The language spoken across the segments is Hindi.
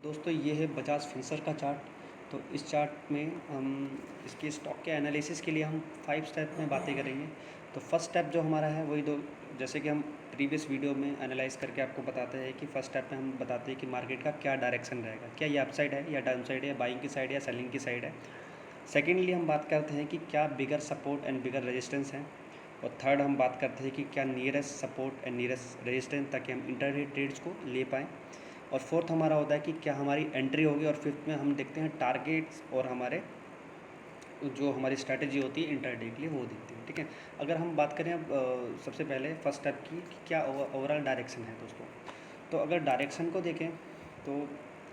दोस्तों ये है बजाज फिंसर का चार्ट। तो इस चार्ट में हम इसके स्टॉक के एनालिसिस के लिए हम 5 स्टेप में बातें करेंगे। तो फर्स्ट स्टेप जो हमारा है वही दो, जैसे कि हम प्रीवियस वीडियो में एनालाइज करके आपको बताते हैं कि फर्स्ट स्टेप में हम बताते हैं कि मार्केट का क्या डायरेक्शन रहेगा, क्या ये अपसाइड है या डाउन साइड है, बाइंग की साइड या सेलिंग की साइड है। सेकेंडली हम बात करते हैं कि क्या बिगर सपोर्ट एंड बिगर रेजिस्टेंस है। और थर्ड हम बात करते हैं कि क्या nearest support and nearest resistance, ताकि हम इंटरडे ट्रेड्स को ले पाएँ। और फोर्थ हमारा होता है कि क्या हमारी एंट्री होगी। और फिफ्थ में हम देखते हैं टारगेट्स और हमारे जो हमारी स्ट्रैटेजी होती है इंटरडे के लिए वो देखते हैं। ठीक है, अगर हम बात करें अब सबसे पहले फर्स्ट स्टेप की कि क्या ओवरऑल डायरेक्शन है दोस्तों। तो अगर डायरेक्शन को देखें तो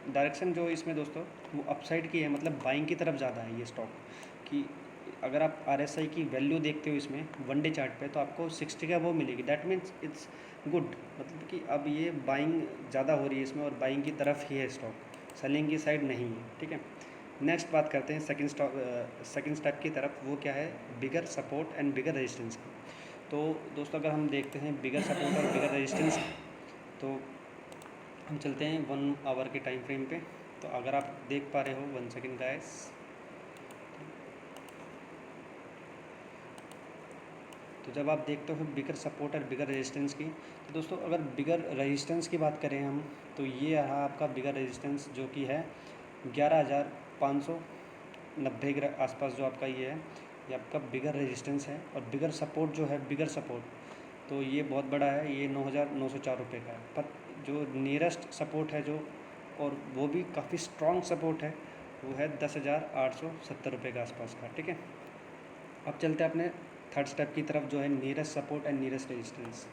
डायरेक्शन जो इसमें दोस्तों वो अपसाइड की है, मतलब बाइंग की तरफ ज़्यादा है ये स्टॉक। कि अगर आप RSI की वैल्यू देखते हो इसमें वन डे चार्ट पे तो आपको 60 का वो मिलेगी, दैट मीन्स इट्स गुड। मतलब कि अब ये बाइंग ज़्यादा हो रही है इसमें और बाइंग की तरफ ही है स्टॉक, सेलिंग की साइड नहीं है। ठीक है, नेक्स्ट बात करते हैं सेकंड स्टेप की तरफ, वो क्या है, बिगर सपोर्ट एंड बिगर रेजिस्टेंस की। तो दोस्तों अगर हम देखते हैं बिगर सपोर्ट और बिगर रेजिस्टेंस, तो हम चलते हैं 1 आवर के टाइम फ्रेम पे। तो अगर आप देख पा रहे हो, 1 सेकेंड गाइस। तो जब आप देखते हो बिगर सपोर्ट और बिगर रेजिस्टेंस की, तो दोस्तों अगर बिगर रेजिस्टेंस की बात करें हम, तो ये रहा आपका बिगर रेजिस्टेंस जो कि है 11,590 के आसपास। जो आपका ये है, ये आपका बिगर रेजिस्टेंस है। और बिगर सपोर्ट जो है, बिगर सपोर्ट तो ये बहुत बड़ा है, ये 9,904 रुपये का है। पर जो नियरेस्ट सपोर्ट है जो, और वो भी काफ़ी स्ट्रॉन्ग सपोर्ट है, वो है 10,870 रुपये के आसपास का। ठीक है, अब चलते हैं अपने थर्ड स्टेप की तरफ, जो है nearest support and nearest resistance.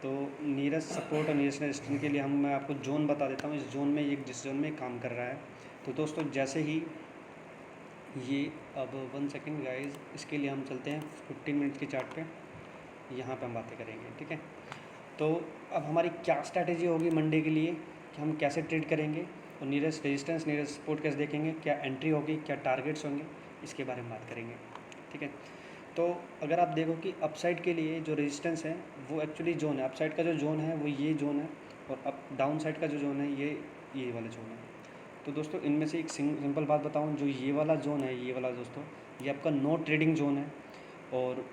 तो नियरेस्ट सपोर्ट और नियरेस्ट रेजिस्टेंस के लिए मैं आपको जोन बता देता हूँ, इस जोन में ये जिस जोन में काम कर रहा है। तो दोस्तों जैसे ही ये, अब 1 सेकेंड गाइज, इसके लिए हम चलते हैं 15 मिनट की चार्ट पे, यहाँ पे हम बातें करेंगे। ठीक है, तो अब हमारी क्या स्ट्रैटेजी होगी मंडे के लिए, कि हम कैसे ट्रेड करेंगे, और नियरेस्ट रेजिस्टेंस नियरेस्ट सपोर्ट कैसे देखेंगे, क्या एंट्री होगी, क्या टारगेट्स होंगे, इसके बारे में बात करेंगे। ठीक है, तो अगर आप देखो कि अपसाइड के लिए जो रेजिस्टेंस है वो एक्चुअली जोन है, अपसाइड का जो जोन है वो ये जोन है, और अप डाउन साइड का जो जोन है ये वाला जोन है। तो दोस्तों इनमें से एक सिंपल बात बताऊं, जो ये वाला जोन है, ये वाला दोस्तों, ये आपका नो ट्रेडिंग जोन है। और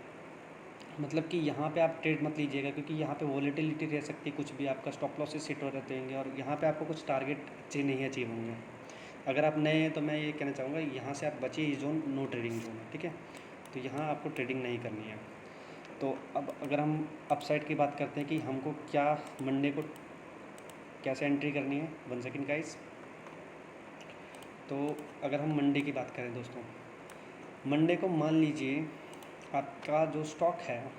मतलब कि यहाँ पे आप ट्रेड मत लीजिएगा, क्योंकि यहाँ पे वॉलेटिलिटी रह सकती है, कुछ भी आपका स्टॉप लॉसेस हिट हो रहते होंगे, और यहाँ पे आपको कुछ टारगेट अच्छे नहीं अचीव होंगे। अगर आप नए हैं तो मैं ये कहना चाहूँगा, यहाँ से आप बचिए, ये जोन नो ट्रेडिंग जोन है। ठीक है, तो यहाँ आपको ट्रेडिंग नहीं करनी है। तो अब अगर हम अपसाइड की बात करते हैं कि हमको क्या मंडे को कैसे एंट्री करनी है, 1 सेकेंड गाइस। तो अगर हम मंडे की बात करें दोस्तों, मंडे को मान लीजिए आपका जो स्टॉक है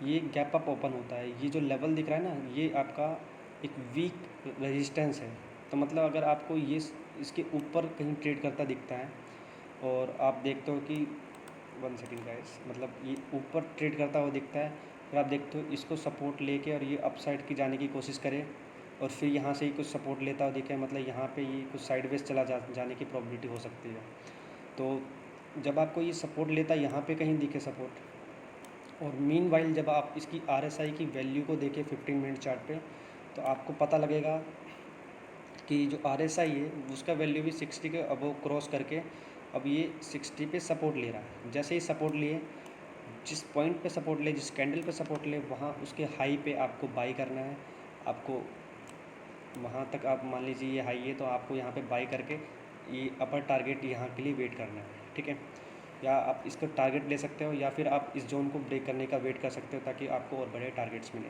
ये गैप अप ओपन होता है, ये जो लेवल दिख रहा है ना, ये आपका एक वीक रेजिस्टेंस है। तो मतलब अगर आपको ये इसके ऊपर कहीं ट्रेड करता दिखता है, और आप देखते हो कि 1 सेकेंड गाइस, मतलब ये ऊपर ट्रेड करता हुआ दिखता है, फिर आप देखते हो इसको सपोर्ट लेके और ये अपसाइड की जाने की कोशिश करे, और फिर यहाँ से ही कुछ सपोर्ट लेता हुआ दिखे, मतलब यहाँ पे ये कुछ साइडवेज चला जाने की प्रॉबिलिटी हो सकती है। तो जब आपको ये सपोर्ट लेता है, यहाँ पे कहीं दिखे सपोर्ट, और मीनवाइल जब आप इसकी RSI की वैल्यू को देखें 15 मिनट चार्ट पे, तो आपको पता लगेगा कि जो RSI है उसका वैल्यू भी 60 के अबव क्रॉस करके अब ये 60 पे सपोर्ट ले रहा है। जैसे ही सपोर्ट लिए, जिस पॉइंट पे सपोर्ट ले, जिस कैंडल पे सपोर्ट ले, वहाँ उसके हाई पे आपको बाई करना है। आपको वहाँ तक, आप मान लीजिए ये हाई है, तो आपको यहाँ पे बाई करके ये अपर टारगेट यहाँ के लिए वेट करना है। ठीक है, या आप इसको टारगेट ले सकते हो, या फिर आप इस जोन को ब्रेक करने का वेट कर सकते हो, ताकि आपको और बड़े टारगेट्स मिले।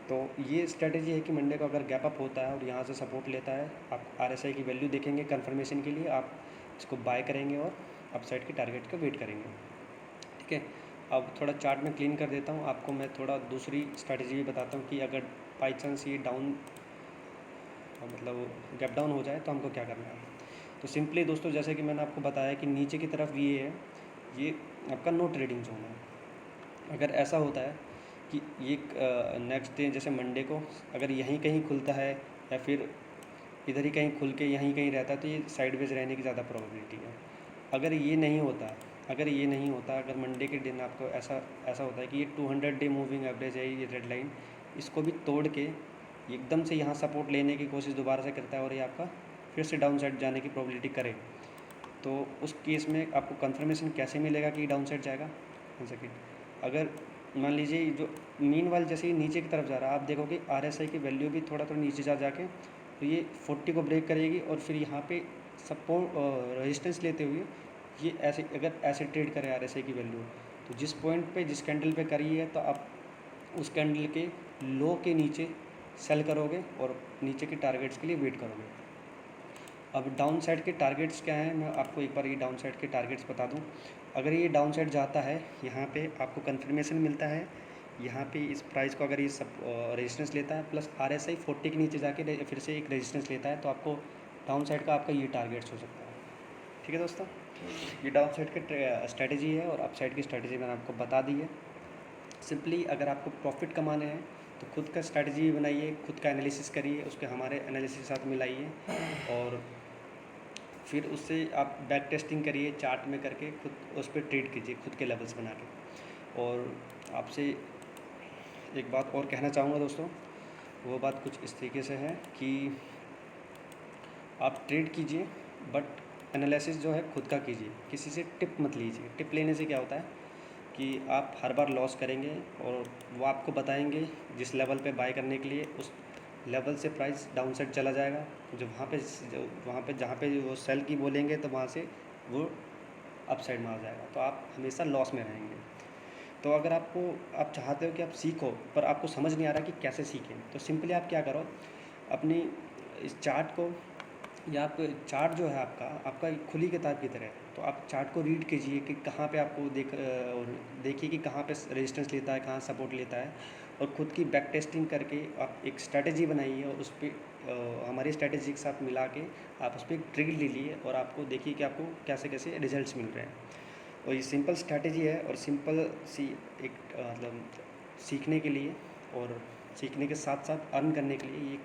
तो ये स्ट्रेटजी है कि मंडे को अगर गैप अप होता है और यहाँ से सपोर्ट लेता है, आप RSI की वैल्यू देखेंगे कंफर्मेशन के लिए, आप इसको बाय करेंगे और अपसाइड के टारगेट का वेट करेंगे। ठीक है, अब थोड़ा चार्ट में क्लीन कर देता हूँ आपको, मैं थोड़ा दूसरी स्ट्रेटजी भी बताता हूँ कि अगर बाई चांस ये डाउन, मतलब गैप डाउन हो जाए तो हमको क्या करना है। तो सिंपली दोस्तों, जैसे कि मैंने आपको बताया कि नीचे की तरफ ये है, ये आपका नो ट्रेडिंग जोन है। अगर ऐसा होता है कि ये नेक्स्ट डे जैसे मंडे को अगर यहीं कहीं खुलता है, या फिर इधर ही कहीं खुल के यहीं कहीं रहता है, तो ये साइडवेज रहने की ज़्यादा प्रोबेबिलिटी है। अगर ये नहीं होता, अगर मंडे के दिन आपको ऐसा ऐसा होता है कि ये 200 डे मूविंग एवरेज है, ये रेड लाइन, इसको भी तोड़ के ये एकदम से यहाँ सपोर्ट लेने की कोशिश दोबारा से करता है और ये आपका फिर से डाउन साइड जाने की प्रोबेबिलिटी करे, तो उस केस में आपको कंफर्मेशन कैसे मिलेगा कि डाउन साइड जाएगा। 1 सेकेंड, अगर मान लीजिए जो मीन वाल जैसे ही नीचे की तरफ जा रहा है, आप देखोगे RSI की वैल्यू भी थोड़ा थोड़ा नीचे जा जाके तो ये 40 को ब्रेक करेगी और फिर यहाँ पे सपोर्ट रेजिस्टेंस लेते हुए ये ऐसे, अगर ऐसे ट्रेड करे RSI की वैल्यू, तो जिस पॉइंट पे जिस कैंडल पे करी है तो आप उस कैंडल के लो के नीचे सेल करोगे और नीचे के टारगेट्स के लिए वेट करोगे। अब डाउन साइड के टारगेट्स क्या हैं, मैं आपको एक बार ये डाउन साइड के टारगेट्स बता दूं। अगर ये डाउन साइड जाता है, यहाँ पे आपको कंफर्मेशन मिलता है, यहाँ पे इस प्राइस को अगर ये सब रेजिस्टेंस लेता है प्लस RSI 40 के नीचे जाके फिर से एक रेजिस्टेंस लेता है, तो आपको डाउन साइड का आपका ये टारगेट्स हो सकता है। ठीक है दोस्तों, ये डाउन साइड की स्ट्रैटेजी है और अप साइड की स्ट्रैटेजी मैंने आपको बता दी है। सिंपली अगर आपको प्रॉफिट कमाने हैं तो खुद का स्ट्रैटेजी बनाइए, खुद का एनालिसिस करिए, उसके हमारे एनालिसिस के साथ मिलाइए और फिर उससे आप बैक टेस्टिंग करिए चार्ट में करके, खुद उस पर ट्रेड कीजिए खुद के लेवल्स बना के। और आपसे एक बात और कहना चाहूँगा दोस्तों, वो बात कुछ इस तरीके से है कि आप ट्रेड कीजिए बट एनालिसिस जो है खुद का कीजिए, किसी से टिप मत लीजिए। टिप लेने से क्या होता है कि आप हर बार लॉस करेंगे और वो आपको बताएंगे जिस लेवल पे बाय करने के लिए, उस लेवल से प्राइस डाउन साइड चला जाएगा, जो वहाँ पे जहाँ पे वो सेल की बोलेंगे तो वहाँ से वो अप साइड में आ जाएगा, तो आप हमेशा लॉस में रहेंगे। तो अगर आप चाहते हो कि आप सीखो पर आपको समझ नहीं आ रहा कि कैसे सीखें, तो सिंपली आप क्या करो, अपनी इस चार्ट को, या आप चार्ट जो है आपका एक खुली किताब की तरह है, तो आप चार्ट को रीड कीजिए कि कहाँ पे आपको और देखिए कि कहाँ पे रेजिस्टेंस लेता है, कहाँ सपोर्ट लेता है, और ख़ुद की बैक टेस्टिंग करके आप एक स्ट्रैटेजी बनाइए और उस पर हमारी स्ट्रैटेजी के साथ मिला के आप उस पर एक ट्रेड ले लिए और आपको देखिए कि आपको कैसे कैसे रिजल्ट्स मिल रहे हैं। और ये सिंपल स्ट्रैटेजी है और सिंपल सी एक मतलब सीखने के लिए और सीखने के साथ साथ अर्न करने के लिए ये